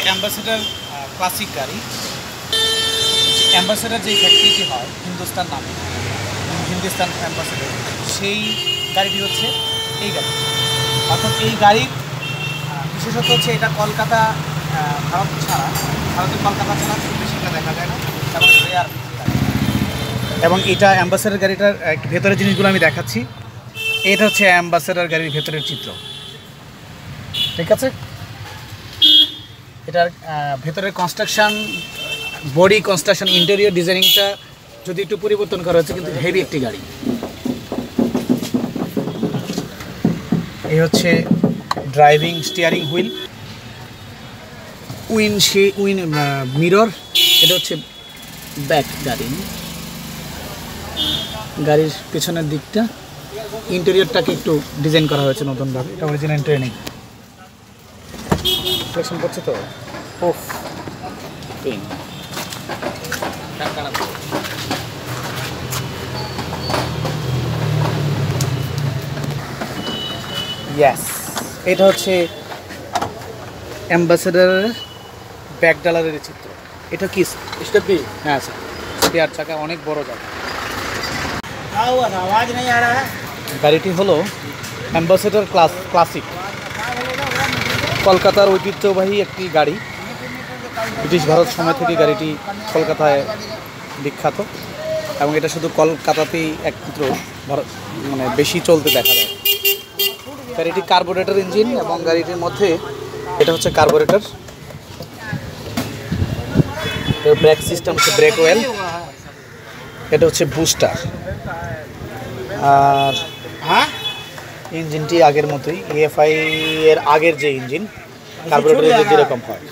Ambassador classic গাড়ি। Ambassador যেই ফ্যাক্টরিটি হয় হিন্দুস্তান নামে, হিন্দুস্তান অ্যাম্বাসেডর, সেই গাড়িটি হচ্ছে এই গাড়ি। অর্থাৎ এই গাড়ির বিশেষত হচ্ছে এটা কলকাতা, ভারত ছাড়া, ভারতের কলকাতা ছাড়া খুব বেশি দেখা যায় না, এবং রেয়ার। এবং এটা অ্যাম্বাসেডর গাড়িটার ভেতরের জিনিসগুলো আমি দেখাচ্ছি। এটা হচ্ছে অ্যাম্বাসেডর গাড়ির ভেতরের চিত্র, ঠিক আছে। এটার ভেতরের কনস্ট্রাকশান, বডি কনস্ট্রাকশন, ইন্টেরিয়র ডিজাইনিংটা যদি একটু পরিবর্তন করা হচ্ছে, কিন্তু হেভি একটি গাড়ি। এই হচ্ছে ড্রাইভিং স্টিয়ারিং হুইল, মিরর। এটা হচ্ছে ব্যাক গাড়ির পেছনের দিকটা। ইন্টেরিয়রটাকে একটু ডিজাইন করা হয়েছে নতুনভাবে। এটা অরিজিনাল ট্রেনিং কালেকশন করছে তো। ওফ, পেন ইয়াস। এটা হচ্ছে অ্যাম্বাসেডারের ব্যাক ডালারের চিত্র। এটা কি স্টেপ বি? হ্যাঁ স্যার, স্পেয়ার চাকা, অনেক বড় জায়গা। গাড়িটি হলো অ্যাম্বাসেডর ক্লাসিক, কলকাতার ঐতিহ্যবাহী একটি গাড়ি। ব্রিটিশ ভারত সময় থেকে গাড়িটি কলকাতায় বিখ্যাত, এবং এটা শুধু কলকাতাতেই একমাত্র মানে বেশি চলতে দেখা যায়। গাড়িটি কার্বোরেটর ইঞ্জিন, এবং গাড়িটির মধ্যে এটা হচ্ছে কার্বোরেটর। ব্রেক সিস্টেম হচ্ছে ব্রেক ওয়েল। এটা হচ্ছে বুস্টার। আর ইঞ্জিনটি আগের মতোই, EFI এর আগের যে ইঞ্জিন কার্বোরেটরের যেরকম হয়।